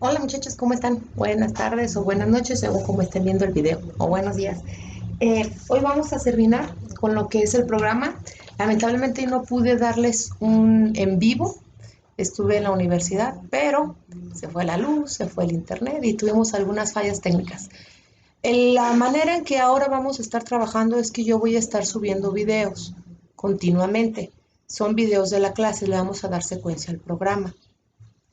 Hola muchachos, ¿cómo están? Buenas tardes o buenas noches, según como estén viendo el video, o buenos días. Hoy vamos a terminar con lo que es el programa. Lamentablemente no pude darles un en vivo, estuve en la universidad, pero se fue la luz, se fue el internet y tuvimos algunas fallas técnicas. La manera en que ahora vamos a estar trabajando es que yo voy a estar subiendo videos continuamente. Son videos de la clase, le vamos a dar secuencia al programa.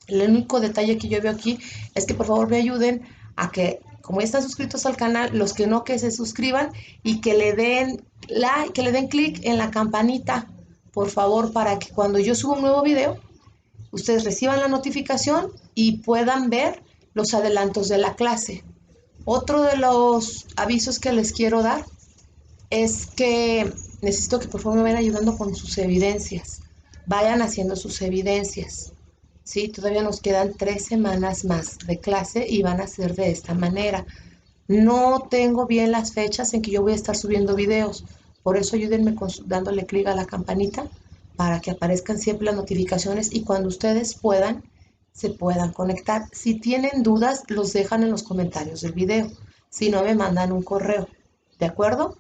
El único detalle que yo veo aquí es que por favor me ayuden a que, como ya están suscritos al canal, los que no, que se suscriban y que le den like, que le den clic en la campanita, por favor, para que cuando yo suba un nuevo video, ustedes reciban la notificación y puedan ver los adelantos de la clase. Otro de los avisos que les quiero dar es que necesito que por favor me vayan ayudando con sus evidencias. Vayan haciendo sus evidencias. Sí, todavía nos quedan 3 semanas más de clase y van a ser de esta manera. No tengo bien las fechas en que yo voy a estar subiendo videos. Por eso ayúdenme dándole clic a la campanita para que aparezcan siempre las notificaciones y cuando ustedes puedan, se puedan conectar. Si tienen dudas, los dejan en los comentarios del video. Si no, me mandan un correo. ¿De acuerdo?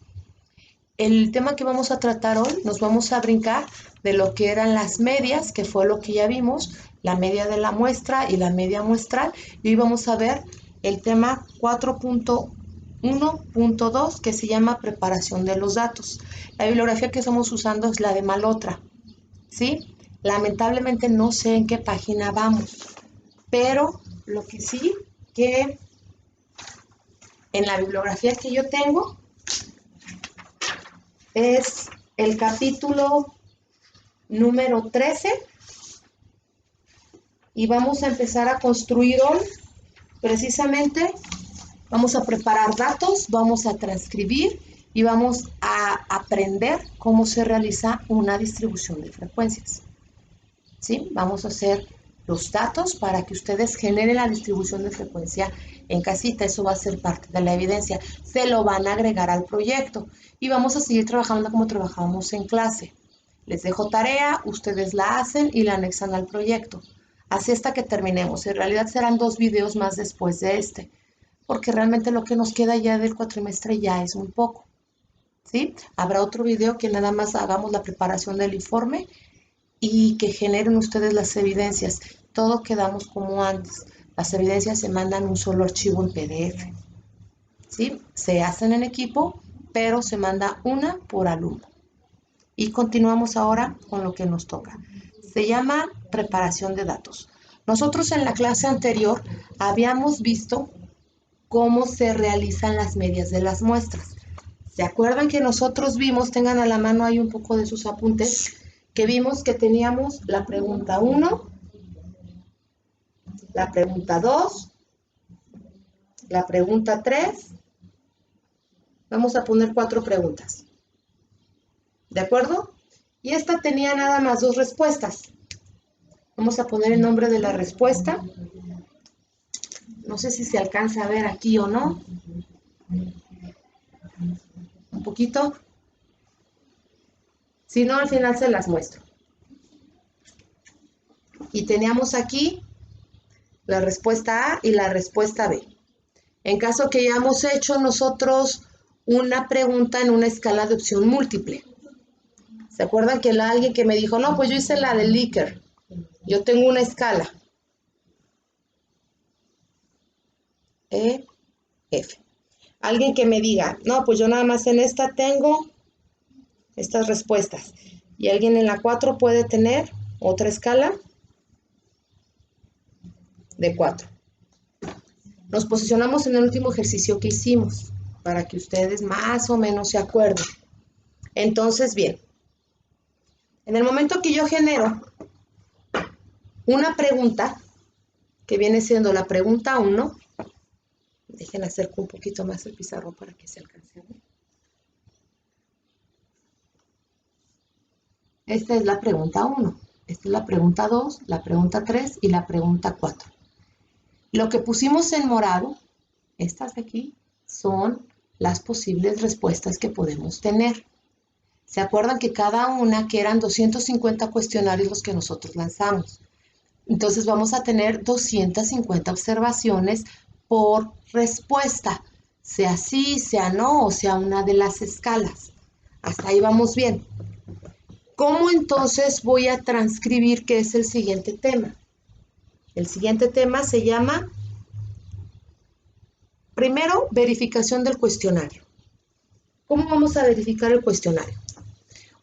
El tema que vamos a tratar hoy, nos vamos a brincar de lo que eran las medias, que fue lo que ya vimos, la media de la muestra y la media muestral, y hoy vamos a ver el tema 4.1.2 que se llama preparación de los datos. La bibliografía que estamos usando es la de Malotra, ¿sí? Lamentablemente no sé en qué página vamos, pero lo que sí que en la bibliografía que yo tengo es el capítulo número 13 y vamos a empezar a construir hoy precisamente, vamos a preparar datos, vamos a transcribir y vamos a aprender cómo se realiza una distribución de frecuencias. ¿Sí? Vamos a hacer los datos para que ustedes generen la distribución de frecuencia en casita, eso va a ser parte de la evidencia, se lo van a agregar al proyecto y vamos a seguir trabajando como trabajamos en clase. Les dejo tarea, ustedes la hacen y la anexan al proyecto. Así hasta que terminemos. En realidad serán 2 videos más después de este, porque realmente lo que nos queda ya del cuatrimestre ya es muy poco. ¿Sí? Habrá otro video que nada más hagamos la preparación del informe y que generen ustedes las evidencias. Todo quedamos como antes. Las evidencias se mandan un solo archivo en PDF. ¿Sí? Se hacen en equipo, pero se manda una por alumno. Y continuamos ahora con lo que nos toca. Se llama preparación de datos. Nosotros en la clase anterior habíamos visto cómo se realizan las medias de las muestras. ¿Se acuerdan que nosotros vimos, tengan a la mano ahí un poco de sus apuntes, que vimos que teníamos la pregunta 1, la pregunta 2, la pregunta 3? Vamos a poner 4 preguntas. ¿De acuerdo? Y esta tenía nada más 2 respuestas. Vamos a poner el nombre de la respuesta. No sé si se alcanza a ver aquí o no. Un poquito. Si no, al final se las muestro. Y teníamos aquí la respuesta A y la respuesta B. En caso que hayamos hecho nosotros una pregunta en una escala de opción múltiple. ¿Se acuerdan que alguien que me dijo, no, pues yo hice la de Likert? Yo tengo una escala. E, F. Alguien que me diga, no, pues yo nada más en esta tengo estas respuestas. Y alguien en la 4 puede tener otra escala de 4. Nos posicionamos en el último ejercicio que hicimos para que ustedes más o menos se acuerden. Entonces, bien, en el momento que yo genero una pregunta, que viene siendo la pregunta 1, dejen acerco un poquito más el pizarrón para que se alcance a ver. Esta es la pregunta 1, esta es la pregunta 2, la pregunta 3 y la pregunta 4. Lo que pusimos en morado, estas de aquí, son las posibles respuestas que podemos tener. ¿Se acuerdan que cada una, que eran 250 cuestionarios los que nosotros lanzamos? Entonces vamos a tener 250 observaciones por respuesta, sea sí, sea no o sea una de las escalas. Hasta ahí vamos bien. ¿Cómo entonces voy a transcribir qué es el siguiente tema? El siguiente tema se llama, primero, verificación del cuestionario. ¿Cómo vamos a verificar el cuestionario?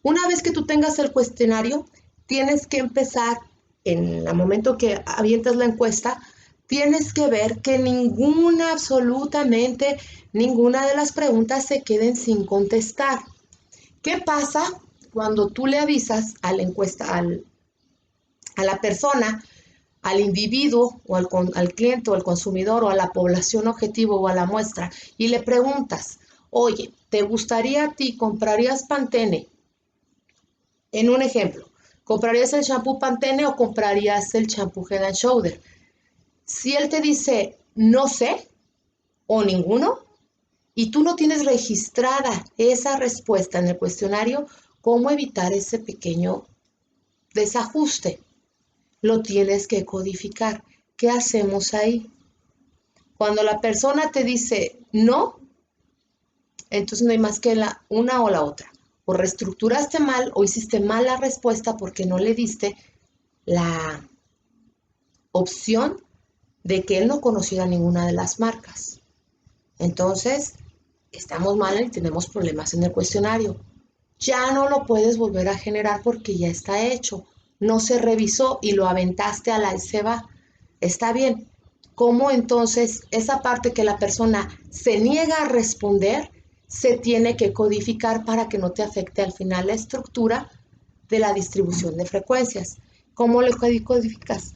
Una vez que tú tengas el cuestionario, tienes que empezar, en el momento que avientas la encuesta, tienes que ver que ninguna, absolutamente ninguna de las preguntas se queden sin contestar. ¿Qué pasa cuando tú le avisas a la encuesta, a la persona, al individuo o al cliente o al consumidor o a la población objetivo o a la muestra y le preguntas, oye, ¿te gustaría a ti, comprarías Pantene? En un ejemplo, ¿comprarías el shampoo Pantene o comprarías el shampoo Head and Shoulder? Si él te dice no sé o ninguno y tú no tienes registrada esa respuesta en el cuestionario, ¿cómo evitar ese pequeño desajuste? Lo tienes que codificar. ¿Qué hacemos ahí? Cuando la persona te dice no, entonces no hay más que una o la otra. O reestructuraste mal o hiciste mal la respuesta porque no le diste la opción de que él no conociera ninguna de las marcas. Entonces, estamos mal y tenemos problemas en el cuestionario. Ya no lo puedes volver a generar porque ya está hecho. No se revisó y lo aventaste al y se va. Está bien. ¿Cómo entonces esa parte que la persona se niega a responder se tiene que codificar para que no te afecte al final la estructura de la distribución de frecuencias? ¿Cómo lo codificas?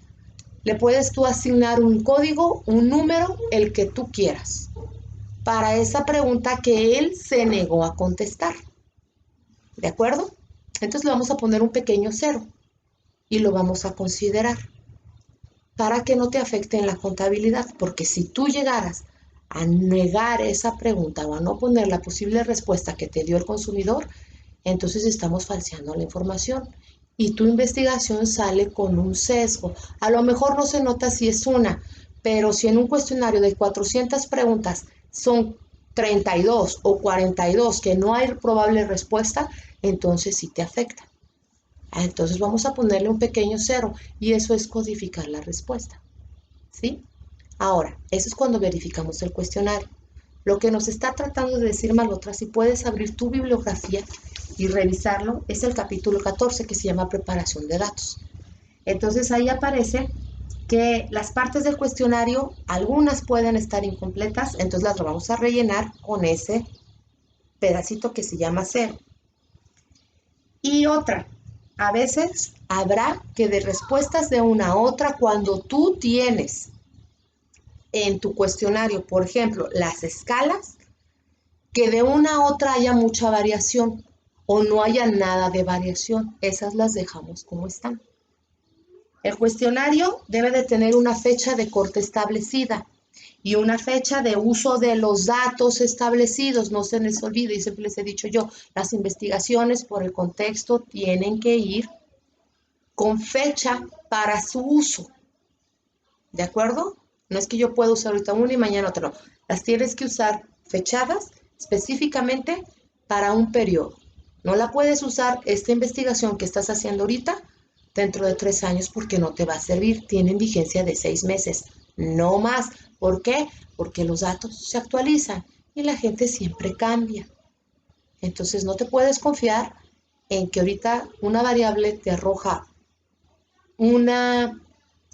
Le puedes tú asignar un código, un número, el que tú quieras, para esa pregunta que él se negó a contestar. ¿De acuerdo? Entonces le vamos a poner un pequeño cero y lo vamos a considerar para que no te afecte en la contabilidad, porque si tú llegaras a negar esa pregunta o a no poner la posible respuesta que te dio el consumidor, entonces estamos falseando la información y tu investigación sale con un sesgo. A lo mejor no se nota si es una, pero si en un cuestionario de 400 preguntas son 32 o 42 que no hay probable respuesta, entonces sí te afecta. Entonces vamos a ponerle un pequeño cero y eso es codificar la respuesta. ¿Sí? Ahora, eso es cuando verificamos el cuestionario. Lo que nos está tratando de decir Malotra, si puedes abrir tu bibliografía y revisarlo, es el capítulo 14 que se llama preparación de datos. Entonces ahí aparece que las partes del cuestionario, algunas pueden estar incompletas, entonces las vamos a rellenar con ese pedacito que se llama cero. Y otra, a veces habrá que de respuestas de una a otra cuando tú tienes en tu cuestionario, por ejemplo, las escalas, que de una a otra haya mucha variación o no haya nada de variación. Esas las dejamos como están. El cuestionario debe de tener una fecha de corte establecida y una fecha de uso de los datos establecidos. No se les olvide, y siempre les he dicho yo, las investigaciones por el contexto tienen que ir con fecha para su uso. ¿De acuerdo? No es que yo pueda usar ahorita una y mañana otra, no. Las tienes que usar fechadas específicamente para un periodo. No la puedes usar esta investigación que estás haciendo ahorita dentro de 3 años porque no te va a servir. Tienen vigencia de 6 meses, no más. ¿Por qué? Porque los datos se actualizan y la gente siempre cambia. Entonces no te puedes confiar en que ahorita una variable te arroja una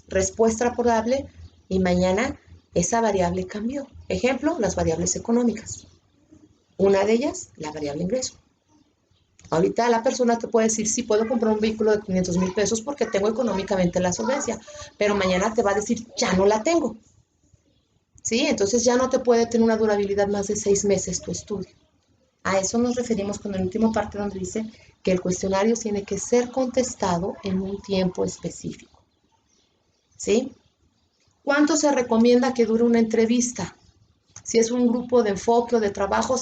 respuesta probable y mañana esa variable cambió. Ejemplo, las variables económicas. Una de ellas, la variable ingreso. Ahorita la persona te puede decir, sí, puedo comprar un vehículo de 500,000 pesos porque tengo económicamente la solvencia, pero mañana te va a decir, ya no la tengo. ¿Sí? Entonces ya no te puede tener una durabilidad más de 6 meses tu estudio. A eso nos referimos con la última parte donde dice que el cuestionario tiene que ser contestado en un tiempo específico. ¿Sí? ¿Cuánto se recomienda que dure una entrevista? Si es un grupo de enfoque o de trabajo,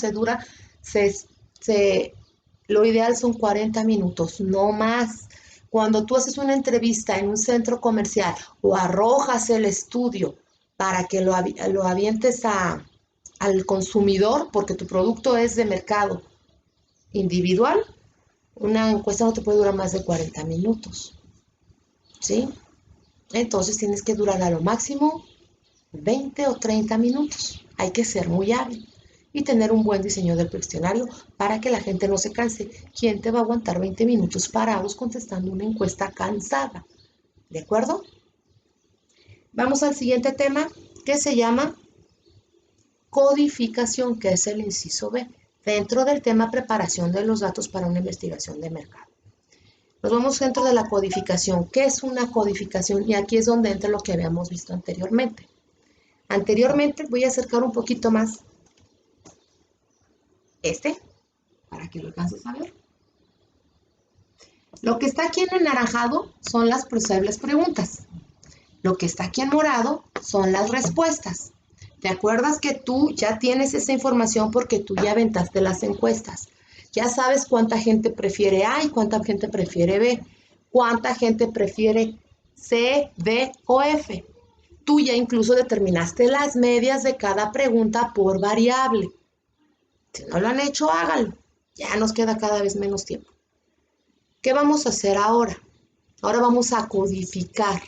lo ideal son 40 minutos, no más. cuando tú haces una entrevista en un centro comercial o arrojas el estudio para que lo avientes al consumidor, porque tu producto es de mercado individual, una encuesta no te puede durar más de 40 minutos, ¿sí? Entonces tienes que durar a lo máximo 20 o 30 minutos. Hay que ser muy hábil y tener un buen diseño del cuestionario para que la gente no se canse. ¿Quién te va a aguantar 20 minutos parados contestando una encuesta cansada? ¿De acuerdo? Vamos al siguiente tema, que se llama codificación, que es el inciso B, dentro del tema preparación de los datos para una investigación de mercado. Nos vamos dentro de la codificación. ¿Qué es una codificación? Y aquí es donde entra lo que habíamos visto anteriormente. Anteriormente, voy a acercar un poquito más para que lo alcances a ver. Lo que está aquí en anaranjado son las posibles preguntas. Lo que está aquí en morado son las respuestas. ¿Te acuerdas que tú ya tienes esa información porque tú ya aventaste las encuestas? Ya sabes cuánta gente prefiere A y cuánta gente prefiere B, cuánta gente prefiere C, D o F. Tú ya incluso determinaste las medias de cada pregunta por variable. Si no lo han hecho, háganlo. Ya nos queda cada vez menos tiempo. ¿Qué vamos a hacer ahora? Ahora vamos a codificar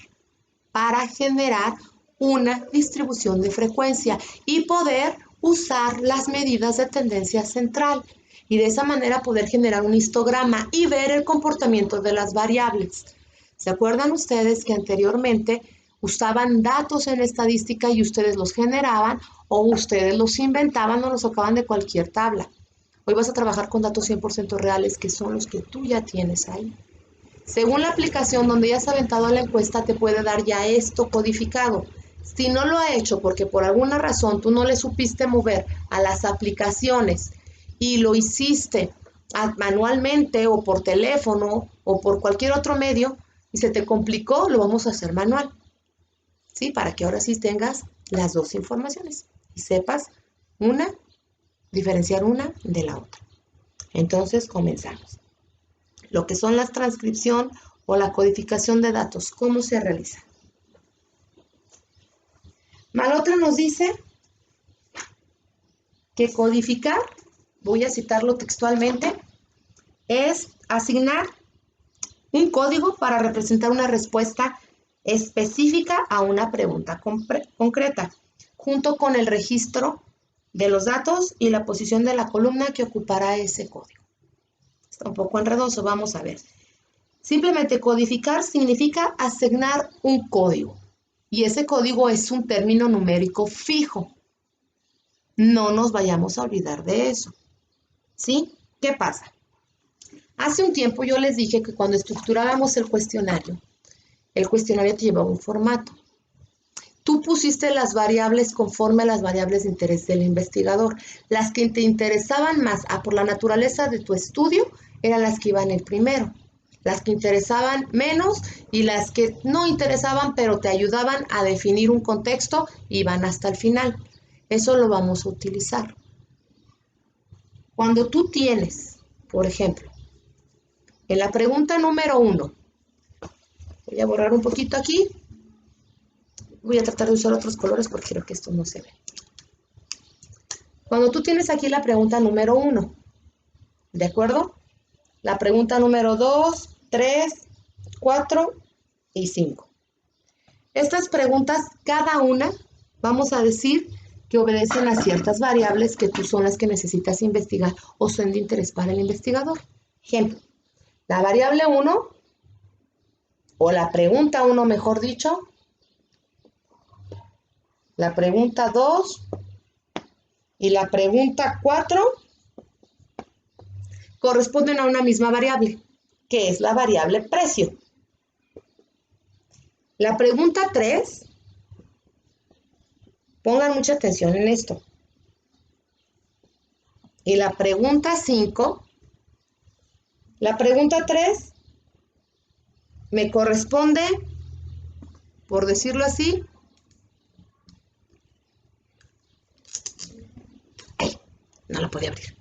para generar una distribución de frecuencia y poder usar las medidas de tendencia central y de esa manera poder generar un histograma y ver el comportamiento de las variables. ¿Se acuerdan ustedes que anteriormente usaban datos en estadística y ustedes los generaban o ustedes los inventaban o los sacaban de cualquier tabla? Hoy vas a trabajar con datos 100% reales, que son los que tú ya tienes ahí. Según la aplicación donde ya has aventado la encuesta, te puede dar ya esto codificado. Si no lo ha hecho porque por alguna razón tú no le supiste mover a las aplicaciones y lo hiciste manualmente o por teléfono o por cualquier otro medio y se te complicó, lo vamos a hacer manual. ¿Sí? Para que ahora sí tengas las dos informaciones y sepas diferenciar una de la otra. Entonces, comenzamos. Lo que son la transcripción o la codificación de datos, ¿cómo se realiza? Malotra nos dice que codificar, voy a citarlo textualmente, es asignar un código para representar una respuesta específica a una pregunta concreta, junto con el registro de los datos y la posición de la columna que ocupará ese código. Está un poco enredoso, vamos a ver. Simplemente codificar significa asignar un código y ese código es un término numérico fijo. No nos vayamos a olvidar de eso. ¿Sí? ¿Qué pasa? Hace un tiempo yo les dije que cuando estructurábamos el cuestionario te llevaba un formato. Tú pusiste las variables conforme a las variables de interés del investigador. Las que te interesaban más por la naturaleza de tu estudio eran las que iban el primero. Las que interesaban menos y las que no interesaban pero te ayudaban a definir un contexto iban hasta el final. Eso lo vamos a utilizar. Cuando tú tienes, por ejemplo, en la pregunta número 1, voy a borrar un poquito aquí. Voy a tratar de usar otros colores porque creo que esto no se ve. Cuando tú tienes aquí la pregunta número 1, ¿de acuerdo? La pregunta número 2, 3, 4 y 5. Estas preguntas, cada una, vamos a decir que obedecen a ciertas variables que tú son las que necesitas investigar o son de interés para el investigador. Ejemplo, la variable 1, o la pregunta 1, mejor dicho, la pregunta 2 y la pregunta 4 corresponden a una misma variable, que es la variable precio. La pregunta 3, pongan mucha atención en esto. Y la pregunta 5, la pregunta 3 me corresponde, por decirlo así, no lo podía abrir.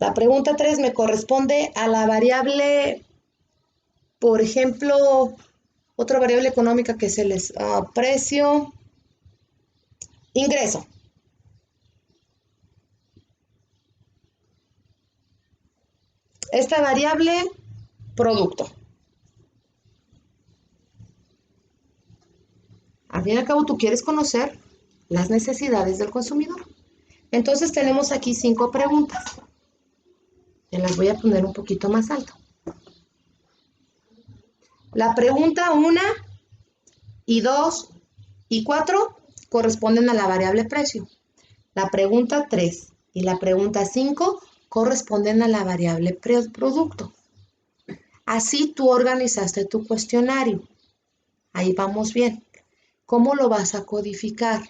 La pregunta 3 me corresponde a la variable Por ejemplo, otra variable económica que se les precio, ingreso. Esta variable, producto. Al fin y al cabo, tú quieres conocer las necesidades del consumidor. Entonces tenemos aquí 5 preguntas. Te las voy a poner un poquito más alto. La pregunta 1 y 2 y 4 corresponden a la variable precio. La pregunta 3 y la pregunta 5 corresponden a la variable producto. Así tú organizaste tu cuestionario. Ahí vamos bien. ¿Cómo lo vas a codificar?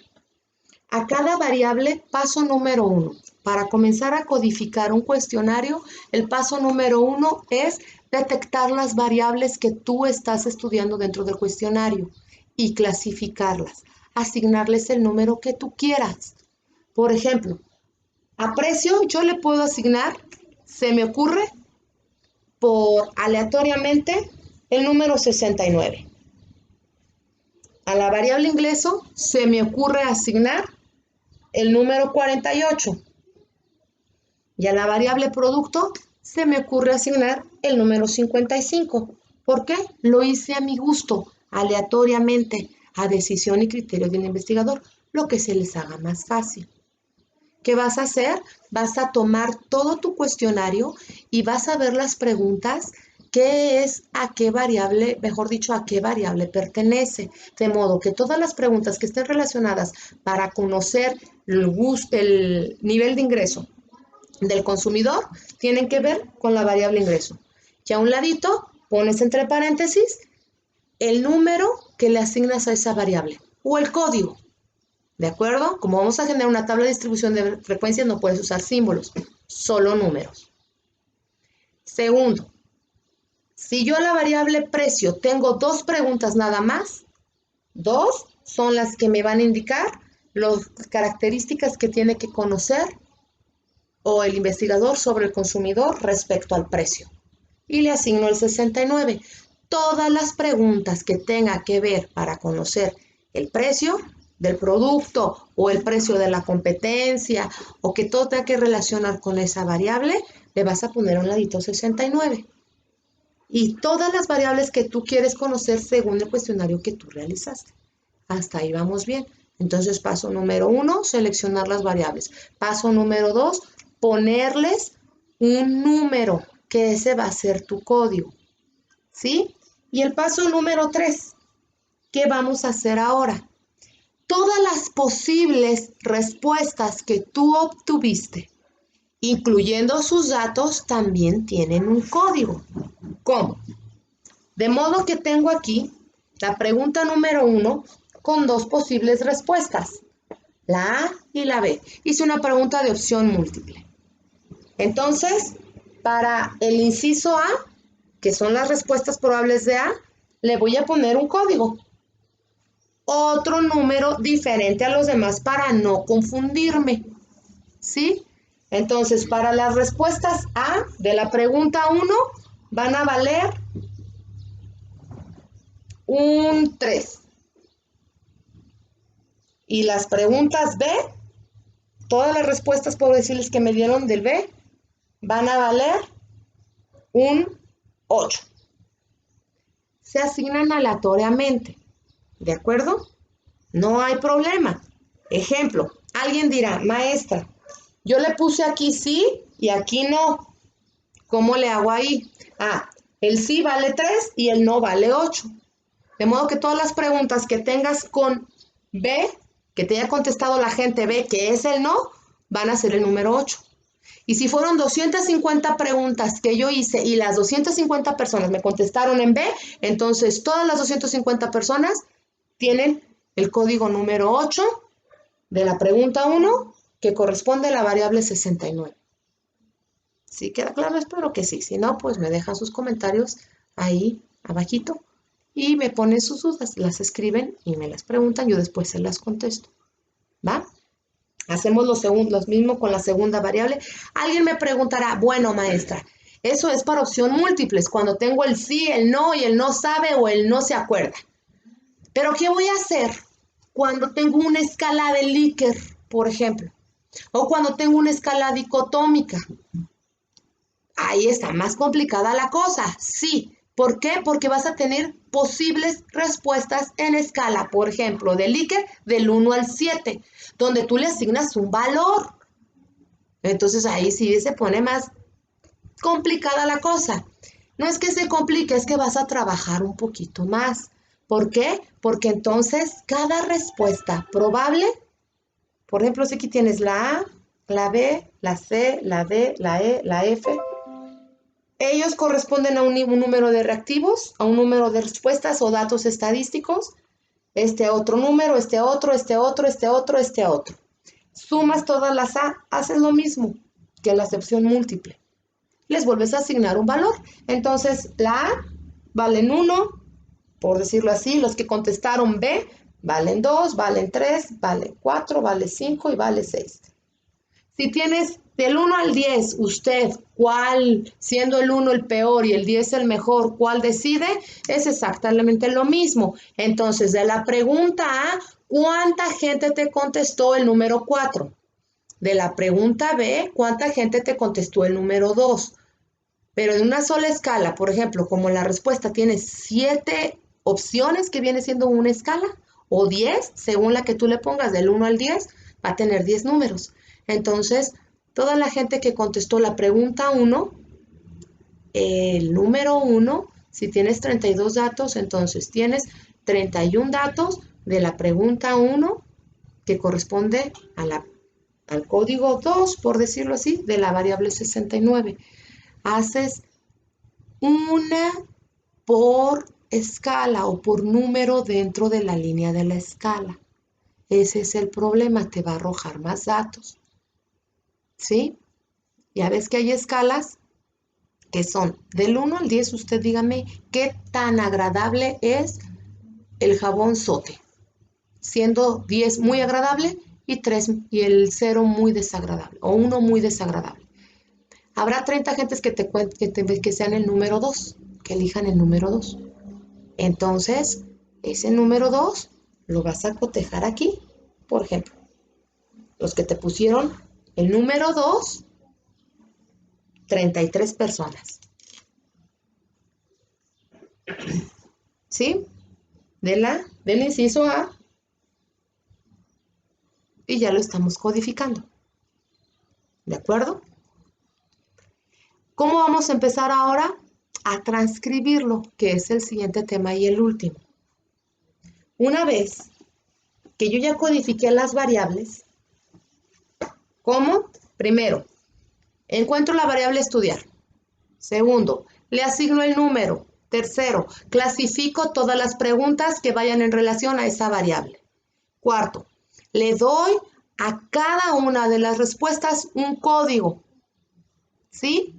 A cada variable, paso número 1. Para comenzar a codificar un cuestionario, el paso número 1 es detectar las variables que tú estás estudiando dentro del cuestionario y clasificarlas, asignarles el número que tú quieras. Por ejemplo, a precio yo le puedo asignar, se me ocurre, por aleatoriamente el número 69. A la variable ingreso se me ocurre asignar el número 48. Y a la variable producto se me ocurre asignar el número 55. ¿Por qué? Lo hice a mi gusto, aleatoriamente, a decisión y criterio del investigador, lo que se les haga más fácil. ¿Qué vas a hacer? Vas a tomar todo tu cuestionario y vas a ver las preguntas, qué es, a qué variable, mejor dicho, a qué variable pertenece. De modo que todas las preguntas que estén relacionadas para conocer el nivel de ingreso del consumidor tienen que ver con la variable ingreso. Y a un ladito pones entre paréntesis el número que le asignas a esa variable o el código. ¿De acuerdo? Como vamos a generar una tabla de distribución de frecuencias, no puedes usar símbolos, solo números. Segundo, si yo a la variable precio tengo 2 preguntas nada más, 2 son las que me van a indicar las características que tiene que conocer o el investigador sobre el consumidor respecto al precio. Y le asigno el 69. Todas las preguntas que tenga que ver para conocer el precio del producto o el precio de la competencia o que todo tenga que relacionar con esa variable, le vas a poner a un ladito 69. Y todas las variables que tú quieres conocer según el cuestionario que tú realizaste. Hasta ahí vamos bien. Entonces, paso número 1, seleccionar las variables. Paso número 2, ponerles un número, que ese va a ser tu código. ¿Sí? Y el paso número 3, ¿qué vamos a hacer ahora? Todas las posibles respuestas que tú obtuviste, incluyendo sus datos, también tienen un código. ¿Cómo? De modo que tengo aquí la pregunta número 1 con 2 posibles respuestas, la A y la B. Hice una pregunta de opción múltiple. Entonces, para el inciso A, que son las respuestas probables de A, le voy a poner un código. Otro número diferente a los demás para no confundirme. ¿Sí? Entonces, para las respuestas A de la pregunta 1 van a valer un 3. Y las preguntas B, todas las respuestas, puedo decirles que me dieron del B, van a valer un 8. Se asignan aleatoriamente. ¿De acuerdo? No hay problema. Ejemplo, alguien dirá, maestra, yo le puse aquí sí y aquí no. ¿Cómo le hago ahí? Ah, el sí vale 3 y el no vale 8. De modo que todas las preguntas que tengas con B, que te haya contestado la gente B, que es el no, van a ser el número 8. Y si fueron 250 preguntas que yo hice y las 250 personas me contestaron en B, entonces todas las 250 personas tienen el código número 8 de la pregunta 1, que corresponde a la variable 69. ¿Sí queda claro? Espero que sí. Si no, pues me dejan sus comentarios ahí abajito y me ponen sus dudas. Las escriben y me las preguntan. Yo después se las contesto. ¿Va? Hacemos lo mismo con la segunda variable. Alguien me preguntará, bueno, maestra, Eso es para opción múltiples, cuando tengo el sí, el no y el no sabe o el no se acuerda. Pero ¿qué voy a hacer cuando tengo una escala de Likert, por ejemplo? O cuando tengo una escala dicotómica. Ahí está más complicada la cosa, sí. ¿Por qué? Porque vas a tener posibles respuestas en escala, por ejemplo, de Likert del 1 al 7, donde tú le asignas un valor. Entonces ahí sí se pone más complicada la cosa. No es que se complique, es que vas a trabajar un poquito más. ¿Por qué? Porque entonces cada respuesta probable, por ejemplo, si aquí tienes la A, la B, la C, la D, la E, la F, ellos corresponden a un número de reactivos, a un número de respuestas o datos estadísticos, este otro número, este otro, este otro, este otro, este otro. Sumas todas las A, haces lo mismo que la acepción múltiple. Les vuelves a asignar un valor. Entonces, la A valen 1, por decirlo así, los que contestaron B valen 2, valen 3, valen 4, vale 5 y vale 6. Si tienes del 1 al 10, usted, ¿cuál, siendo el 1 el peor y el 10 el mejor, cuál decide? Es exactamente lo mismo. Entonces, de la pregunta A, ¿cuánta gente te contestó el número 4? De la pregunta B, ¿cuánta gente te contestó el número 2? Pero en una sola escala, por ejemplo, como la respuesta tiene 7 opciones, que viene siendo una escala, o 10, según la que tú le pongas del 1 al 10, va a tener 10 números. Entonces, toda la gente que contestó la pregunta 1, el número 1, si tienes 32 datos, entonces tienes 31 datos de la pregunta 1 que corresponde al código 2, por decirlo así, de la variable 69. Haces una por escala o por número dentro de la línea de la escala. Ese es el problema, te va a arrojar más datos. ¿Sí? Ya ves que hay escalas que son del 1 al 10. Usted dígame qué tan agradable es el jabón Sote, siendo 10 muy agradable y el 0 muy desagradable, o 1 muy desagradable. Habrá 30 gentes que sean el número 2, que elijan el número 2. Entonces, ese número 2 lo vas a cotejar aquí. Por ejemplo, los que te pusieron el número 2, 33 personas. ¿Sí? Del inciso A, y ya lo estamos codificando. ¿De acuerdo? ¿Cómo vamos a empezar ahora? A transcribirlo, que es el siguiente tema y el último. Una vez que yo ya codifiqué las variables, ¿cómo? Primero, encuentro la variable estudiar. Segundo, le asigno el número. Tercero, clasifico todas las preguntas que vayan en relación a esa variable. Cuarto, le doy a cada una de las respuestas un código, ¿sí?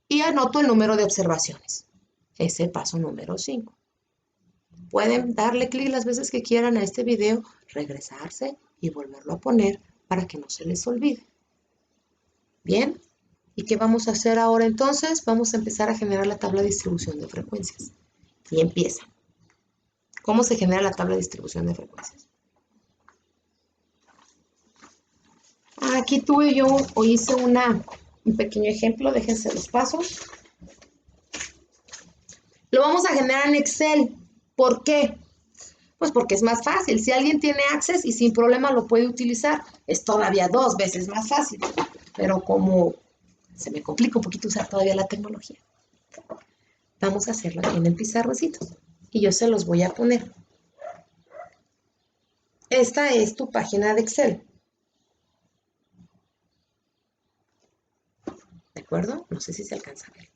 Y anoto el número de observaciones. Es el paso número 5. Pueden darle clic las veces que quieran a este video, regresarse y volverlo a poner para que no se les olvide. Bien, ¿y qué vamos a hacer ahora entonces? Vamos a empezar a generar la tabla de distribución de frecuencias. Y empieza. ¿Cómo se genera la tabla de distribución de frecuencias? Aquí tuve yo, o hice un pequeño ejemplo, déjense los pasos. Lo vamos a generar en Excel. ¿Por qué? Pues porque es más fácil. Si alguien tiene Access y sin problema lo puede utilizar, es todavía 2 veces más fácil. Pero como se me complica un poquito usar todavía la tecnología, vamos a hacerlo aquí en el pizarroncito. Y yo se los voy a poner. Esta es tu página de Excel. ¿De acuerdo? No sé si se alcanza a ver.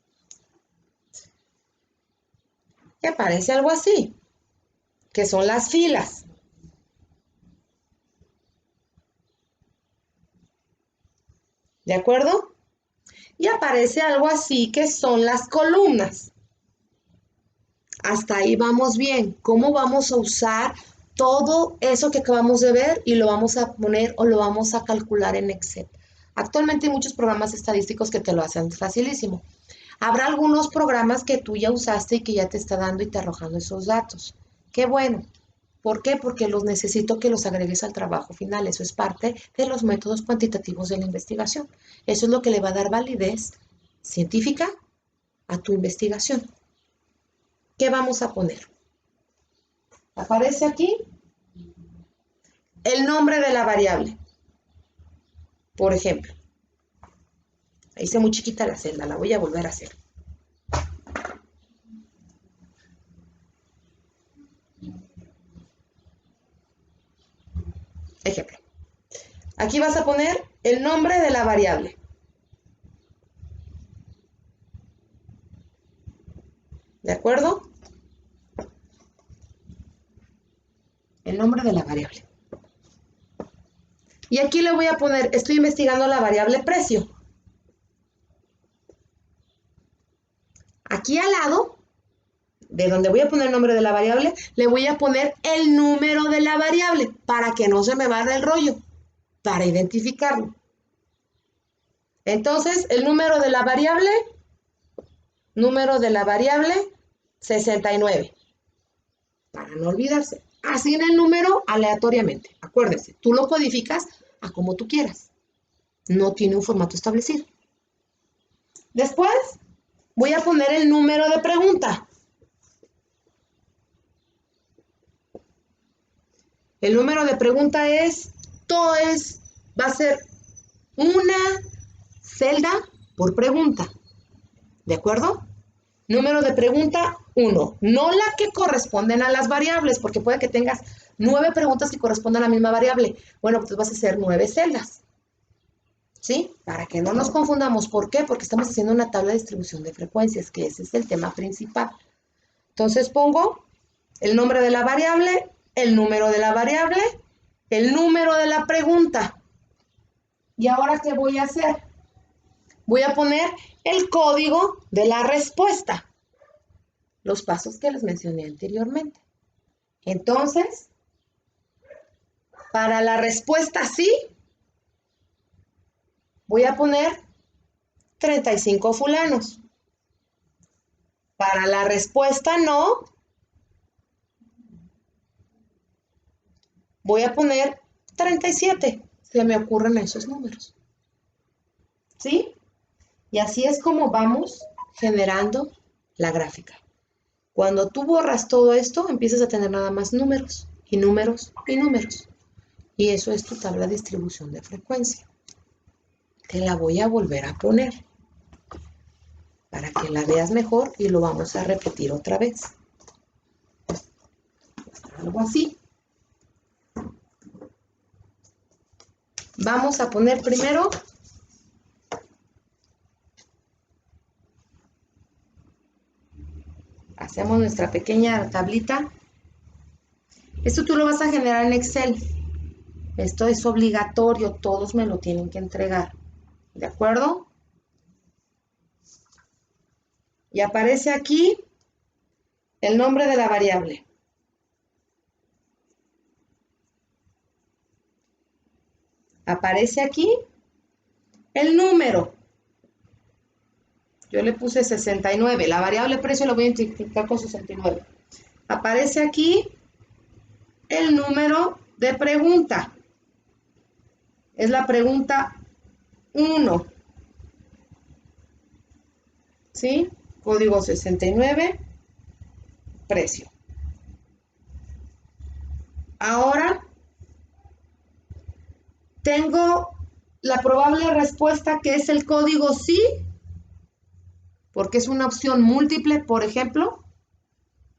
Y aparece algo así, que son las filas. ¿De acuerdo? Y aparece algo así, que son las columnas. Hasta ahí vamos bien. ¿Cómo vamos a usar todo eso que acabamos de ver y lo vamos a poner o lo vamos a calcular en Excel? Actualmente hay muchos programas estadísticos que te lo hacen facilísimo. Habrá algunos programas que tú ya usaste y que ya te está dando y te arrojando esos datos. Qué bueno. ¿Por qué? Porque los necesito que los agregues al trabajo final. Eso es parte de los métodos cuantitativos de la investigación. Eso es lo que le va a dar validez científica a tu investigación. ¿Qué vamos a poner? Aparece aquí el nombre de la variable. Por ejemplo, hice muy chiquita la celda, la voy a volver a hacer. Ejemplo. Aquí vas a poner el nombre de la variable. ¿De acuerdo? El nombre de la variable. Y aquí le voy a poner, estoy investigando la variable precio. Aquí al lado, de donde voy a poner el nombre de la variable, le voy a poner el número de la variable para que no se me vaya el rollo, para identificarlo. Entonces, el número de la variable 69, para no olvidarse. Asigna el número aleatoriamente. Acuérdense, tú lo codificas a como tú quieras. No tiene un formato establecido. Después, voy a poner el número de pregunta. El número de pregunta va a ser una celda por pregunta. ¿De acuerdo? Número de pregunta 1, no la que corresponden a las variables, porque puede que tengas 9 preguntas que correspondan a la misma variable. Bueno, pues vas a hacer 9 celdas. ¿Sí? Para que no nos confundamos. ¿Por qué? Porque estamos haciendo una tabla de distribución de frecuencias, que ese es el tema principal. Entonces pongo el nombre de la variable, el número de la variable, el número de la pregunta. ¿Y ahora qué voy a hacer? Voy a poner el código de la respuesta. Los pasos que les mencioné anteriormente. Entonces, para la respuesta sí, voy a poner 35 fulanos. Para la respuesta no, voy a poner 37. Se me ocurren esos números. ¿Sí? Y así es como vamos generando la gráfica. Cuando tú borras todo esto, empiezas a tener nada más números y números y números. Y eso es tu tabla de distribución de frecuencia. Te la voy a volver a poner para que la veas mejor y lo vamos a repetir otra vez. Algo así. Vamos a poner primero hacemos nuestra pequeña tablita. Esto tú lo vas a generar en Excel. Esto es obligatorio, todos me lo tienen que entregar. ¿De acuerdo? Y aparece aquí el nombre de la variable. Aparece aquí el número. Yo le puse 69. La variable precio lo voy a identificar con 69. Aparece aquí el número de pregunta. Es la pregunta 1. ¿Sí? Código 69, precio. Ahora tengo la probable respuesta, que es el código sí, porque es una opción múltiple, por ejemplo.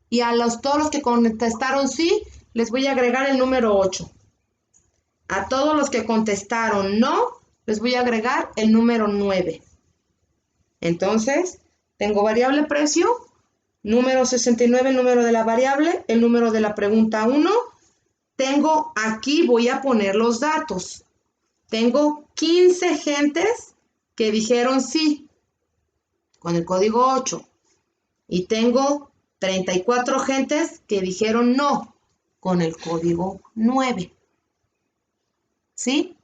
Y a todos los que contestaron sí, les voy a agregar el número 8. A todos los que contestaron no, les voy a agregar el número 9. Entonces, tengo variable precio, número 69, el número de la variable, el número de la pregunta 1. Tengo aquí, voy a poner los datos. Tengo 15 gentes que dijeron sí, con el código 8. Y tengo 34 gentes que dijeron no, con el código 9. ¿Sí?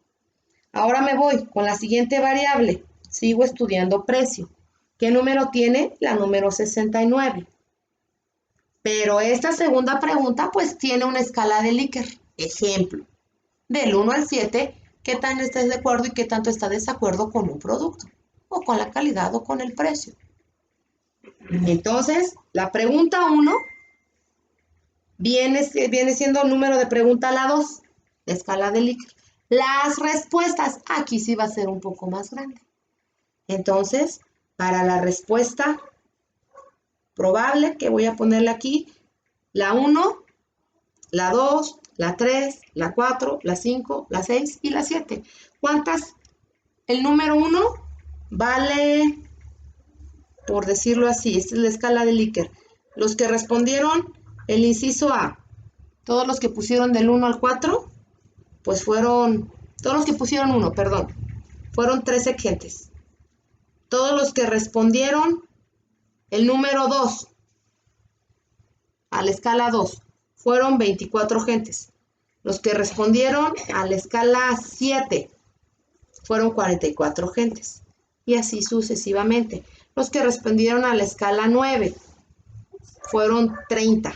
Ahora me voy con la siguiente variable. Sigo estudiando precio. ¿Qué número tiene? La número 69. Pero esta segunda pregunta pues tiene una escala de Likert. Ejemplo, del 1 al 7, ¿qué tan estás de acuerdo y qué tanto está de desacuerdo con un producto? O con la calidad o con el precio. Entonces, la pregunta 1 viene siendo el número de pregunta la 2, la escala de Likert. Las respuestas, aquí sí va a ser un poco más grande. Entonces, para la respuesta probable, que voy a ponerle aquí, la 1, la 2, la 3, la 4, la 5, la 6 y la 7. ¿Cuántas? El número 1 vale, por decirlo así, esta es la escala de Likert. Los que respondieron el inciso A, todos los que pusieron del 1 al 4, pues fueron, todos los que pusieron 1, perdón, fueron 13 gentes. Todos los que respondieron el número 2, a la escala 2, fueron 24 gentes. Los que respondieron a la escala 7 fueron 44 gentes. Y así sucesivamente. Los que respondieron a la escala 9 fueron 30.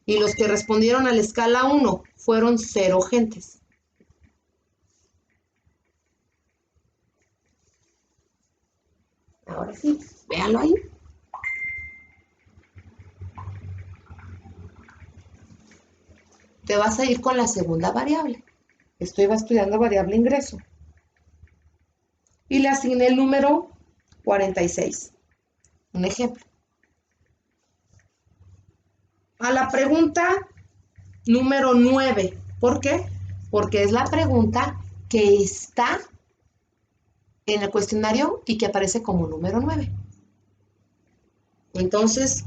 Y los que respondieron a la escala 1 fueron 0 gentes. Ahora sí, véanlo ahí. Te vas a ir con la segunda variable. Estoy estudiando variable ingreso. Y le asigné el número 46. Un ejemplo. A la pregunta número 9. ¿Por qué? Porque es la pregunta que está en el cuestionario y que aparece como número 9. Entonces,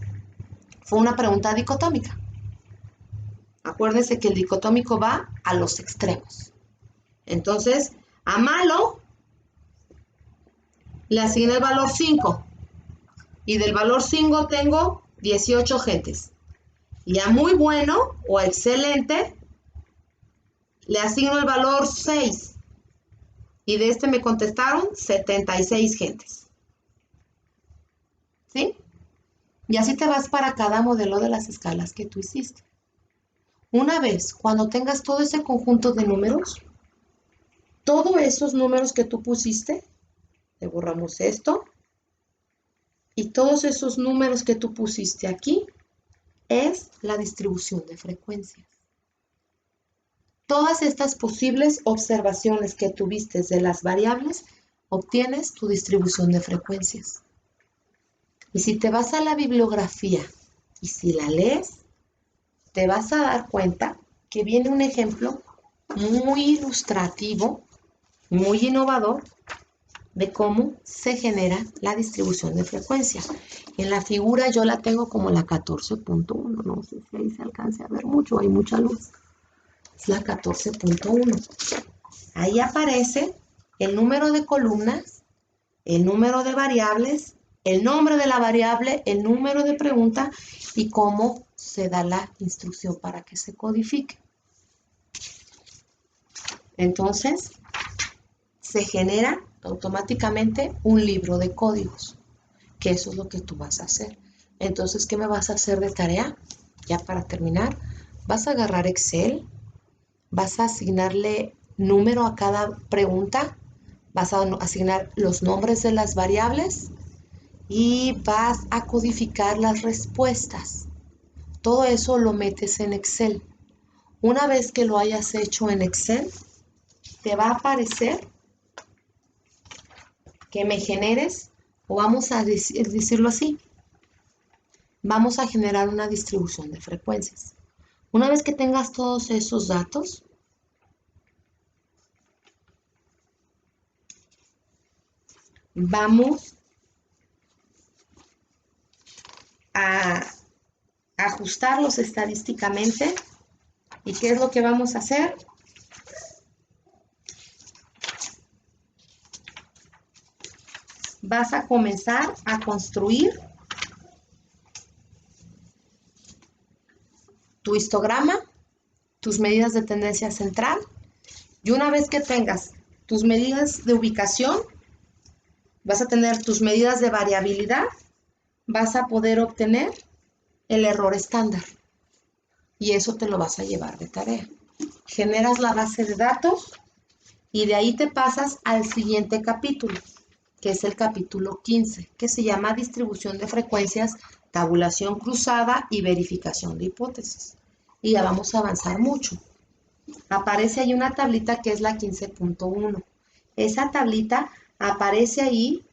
fue una pregunta dicotómica. Acuérdense que el dicotómico va a los extremos. Entonces, a malo le asigné el valor 5. Y del valor 5 tengo 18 gentes. Y a muy bueno o a excelente le asigno el valor 6. Y de este me contestaron 76 gentes. ¿Sí? Y así te vas para cada modelo de las escalas que tú hiciste. Una vez, cuando tengas todo ese conjunto de números, todos esos números que tú pusiste, le borramos esto, y todos esos números que tú pusiste aquí, es la distribución de frecuencias. Todas estas posibles observaciones que tuviste de las variables, obtienes tu distribución de frecuencias. Y si te vas a la bibliografía y si la lees, te vas a dar cuenta que viene un ejemplo muy ilustrativo, muy innovador, de cómo se genera la distribución de frecuencia. En la figura yo la tengo como la 14.1, no sé si ahí se alcance a ver mucho, hay mucha luz. Es la 14.1. Ahí aparece el número de columnas, el número de variables, el nombre de la variable, el número de pregunta y cómo se da la instrucción para que se codifique. Entonces, se genera automáticamente un libro de códigos, que eso es lo que tú vas a hacer. Entonces, ¿qué me vas a hacer de tarea? Ya para terminar, vas a agarrar Excel, vas a asignarle número a cada pregunta, vas a asignar los nombres de las variables y vas a codificar las respuestas. Todo eso lo metes en Excel. Una vez que lo hayas hecho en Excel, te va a aparecer que me generes, o vamos a decirlo así, vamos a generar una distribución de frecuencias. Una vez que tengas todos esos datos, vamos a ajustarlos estadísticamente. ¿Y qué es lo que vamos a hacer? Vas a comenzar a construir tu histograma, tus medidas de tendencia central, y una vez que tengas tus medidas de ubicación, vas a tener tus medidas de variabilidad, vas a poder obtener el error estándar. Y eso te lo vas a llevar de tarea. Generas la base de datos y de ahí te pasas al siguiente capítulo, que es el capítulo 15, que se llama distribución de frecuencias, tabulación cruzada y verificación de hipótesis. Y ya vamos a avanzar mucho. Aparece ahí una tablita que es la 15.1. Esa tablita aparece ahí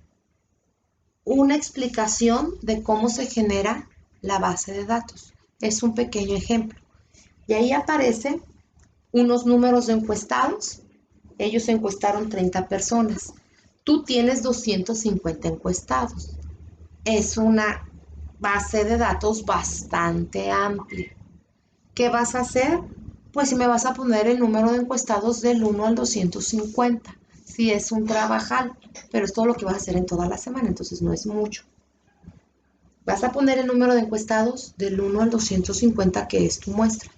una explicación de cómo se genera la base de datos. Es un pequeño ejemplo. Y ahí aparecen unos números de encuestados. Ellos encuestaron 30 personas. Tú tienes 250 encuestados. Es una base de datos bastante amplia. ¿Qué vas a hacer? Pues si me vas a poner el número de encuestados del 1 al 250. Si es un trabajal, pero es todo lo que vas a hacer en toda la semana, entonces no es mucho. Vas a poner el número de encuestados del 1 al 250, que es tu muestra.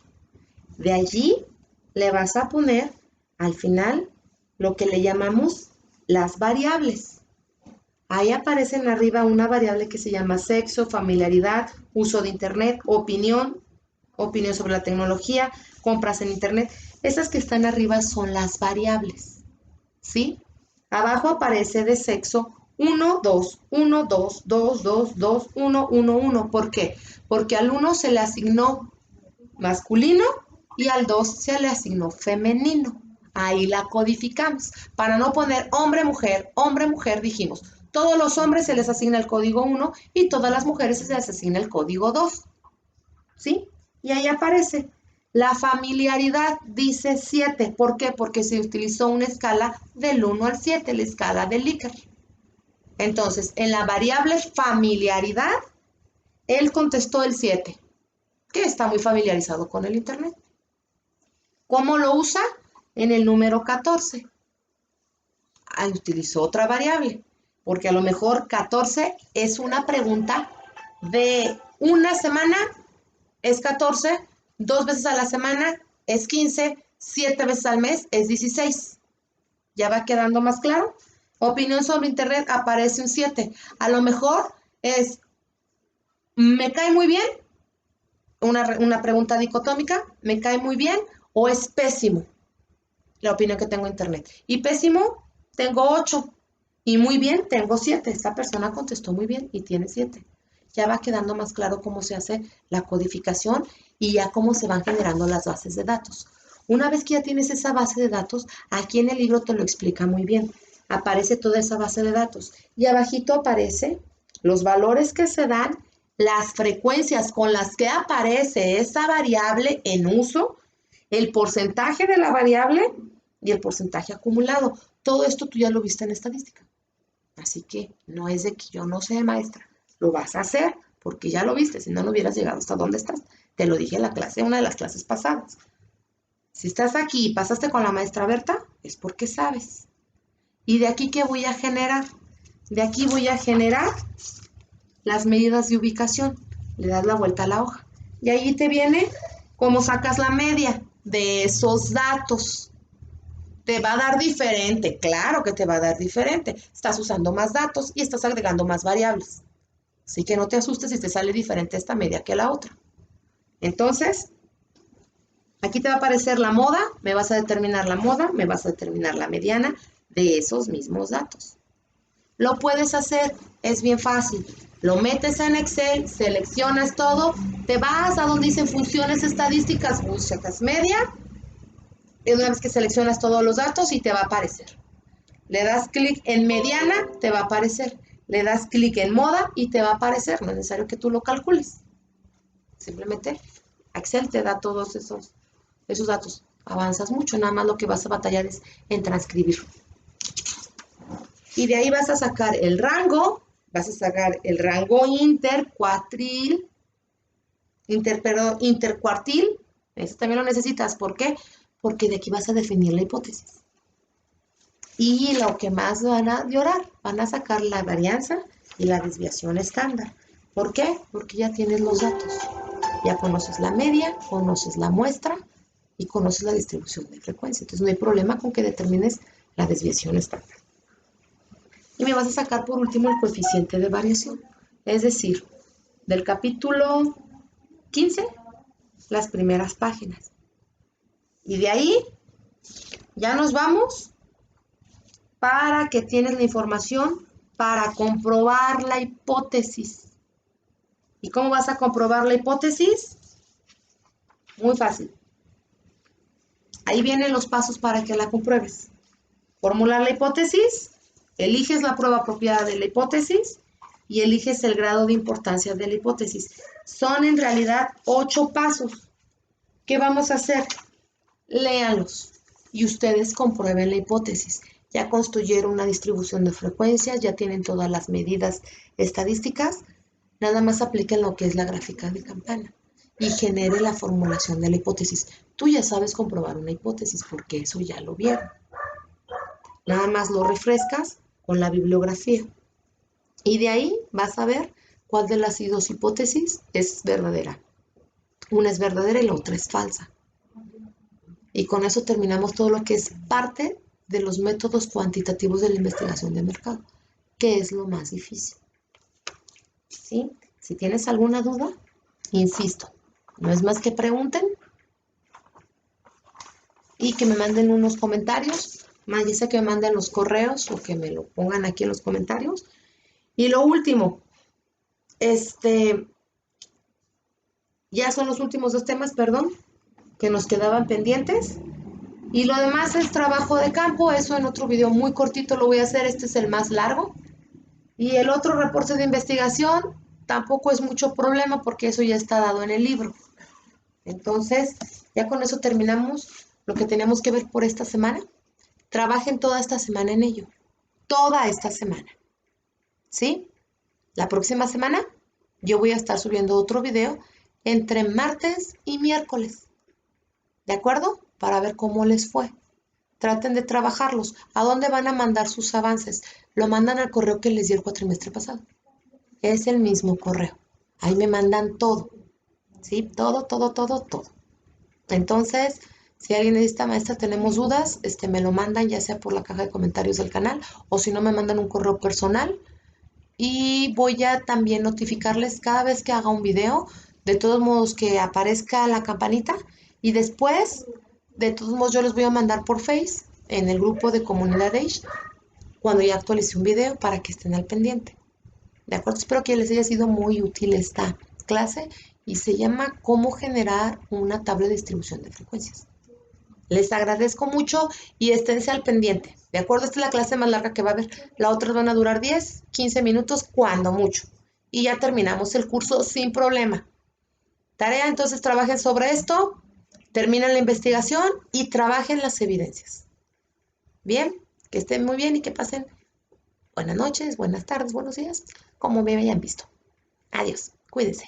De allí le vas a poner al final lo que le llamamos las variables. Ahí aparecen arriba una variable que se llama sexo, familiaridad, uso de internet, opinión sobre la tecnología, compras en internet. Esas que están arriba son las variables, ¿sí? Abajo aparece de sexo 1, 2, 1, 2, 2, 2, 2, 1, 1, 1. ¿Por qué? Porque al 1 se le asignó masculino y al 2 se le asignó femenino. Ahí la codificamos. Para no poner hombre, mujer, dijimos, todos los hombres se les asigna el código 1 y todas las mujeres se les asigna el código 2. ¿Sí? Y ahí aparece. La familiaridad dice 7. ¿Por qué? Porque se utilizó una escala del 1 al 7, la escala de Likert. Entonces, en la variable familiaridad, él contestó el 7, que está muy familiarizado con el internet. ¿Cómo lo usa? En el número 14. Ahí utilizó otra variable, porque a lo mejor 14 es una pregunta de una semana, es 14, 2 veces a la semana es 15, 7 veces al mes es 16. ¿Ya va quedando más claro? Opinión sobre internet, aparece un 7. A lo mejor es, me cae muy bien, una pregunta dicotómica, me cae muy bien o es pésimo la opinión que tengo en internet. Y pésimo, tengo 8. Y muy bien, tengo 7. Esta persona contestó muy bien y tiene 7. Ya va quedando más claro cómo se hace la codificación y ya cómo se van generando las bases de datos. Una vez que ya tienes esa base de datos, aquí en el libro te lo explica muy bien. Aparece toda esa base de datos y abajito aparece los valores que se dan, las frecuencias con las que aparece esa variable en uso, el porcentaje de la variable y el porcentaje acumulado. Todo esto tú ya lo viste en estadística. Así que no es de que yo no sea maestra. Lo vas a hacer porque ya lo viste, si no, no hubieras llegado hasta donde estás. Te lo dije en la clase, una de las clases pasadas. Si estás aquí y pasaste con la maestra Berta, es porque sabes. ¿Y de aquí qué voy a generar? De aquí voy a generar las medidas de ubicación. Le das la vuelta a la hoja. Y ahí te viene cómo sacas la media de esos datos. Te va a dar diferente, claro que te va a dar diferente. Estás usando más datos y estás agregando más variables. Así que no te asustes si te sale diferente esta media que la otra. Entonces, aquí te va a aparecer la moda, me vas a determinar la moda, me vas a determinar la mediana de esos mismos datos. Lo puedes hacer, es bien fácil. Lo metes en Excel, seleccionas todo, te vas a donde dicen funciones estadísticas, buscas media, y una vez que seleccionas todos los datos y te va a aparecer. Le das clic en mediana, te va a aparecer. Le das clic en moda y te va a aparecer. No es necesario que tú lo calcules. Simplemente Excel te da todos esos datos. Avanzas mucho, nada más lo que vas a batallar es en transcribir. Y de ahí vas a sacar el rango, intercuartil. Eso también lo necesitas. ¿Por qué? Porque de aquí vas a definir la hipótesis. Y lo que más van a llorar, van a sacar la varianza y la desviación estándar. ¿Por qué? Porque ya tienes los datos. Ya conoces la media, conoces la muestra y conoces la distribución de frecuencia. Entonces no hay problema con que determines la desviación estándar. Y me vas a sacar por último el coeficiente de variación. Es decir, del capítulo 15, las primeras páginas. Y de ahí ya nos vamos para que tienes la información para comprobar la hipótesis. ¿Y cómo vas a comprobar la hipótesis? Muy fácil. Ahí vienen los pasos para que la compruebes. Formular la hipótesis, eliges la prueba apropiada de la hipótesis y eliges el grado de importancia de la hipótesis. Son en realidad 8 pasos. ¿Qué vamos a hacer? Léanlos y ustedes comprueben la hipótesis. Ya construyeron una distribución de frecuencias, ya tienen todas las medidas estadísticas, nada más apliquen lo que es la gráfica de campana y genere la formulación de la hipótesis. Tú ya sabes comprobar una hipótesis porque eso ya lo vieron. Nada más lo refrescas con la bibliografía. Y de ahí vas a ver cuál de las dos hipótesis es verdadera. Una es verdadera y la otra es falsa. Y con eso terminamos todo lo que es parte de los métodos cuantitativos de la investigación de mercado, que es lo más difícil. ¿Sí? Si tienes alguna duda, insisto, no es más que pregunten y que me manden unos comentarios, más ya sea que me manden los correos o que me lo pongan aquí en los comentarios. Y lo último, ya son los últimos 2 temas, perdón, que nos quedaban pendientes. Y lo demás es trabajo de campo, eso en otro video muy cortito lo voy a hacer, este es el más largo. Y el otro reporte de investigación tampoco es mucho problema porque eso ya está dado en el libro. Entonces, ya con eso terminamos lo que teníamos que ver por esta semana. Trabajen toda esta semana en ello. Toda esta semana. ¿Sí? La próxima semana yo voy a estar subiendo otro video entre martes y miércoles. ¿De acuerdo? Para ver cómo les fue. Traten de trabajarlos. ¿A dónde van a mandar sus avances? Lo mandan al correo que les di el cuatrimestre pasado. Es el mismo correo. Ahí me mandan todo. ¿Sí? Todo, todo, todo, todo. Entonces, si alguien necesita, maestra, tenemos dudas, me lo mandan ya sea por la caja de comentarios del canal o si no me mandan un correo personal. Y voy a también notificarles cada vez que haga un video, de todos modos que aparezca la campanita y después, de todos modos yo les voy a mandar por Face en el grupo de comunidad Age cuando ya actualice un video para que estén al pendiente. ¿De acuerdo? Espero que les haya sido muy útil esta clase y se llama cómo generar una tabla de distribución de frecuencias. Les agradezco mucho y esténse al pendiente. ¿De acuerdo? Esta es la clase más larga que va a haber. Las otras van a durar 10, 15 minutos, cuando mucho. Y ya terminamos el curso sin problema. Tarea, entonces trabajen sobre esto, terminen la investigación y trabajen las evidencias. Bien, que estén muy bien y que pasen buenas noches, buenas tardes, buenos días, como me hayan visto. Adiós, cuídense.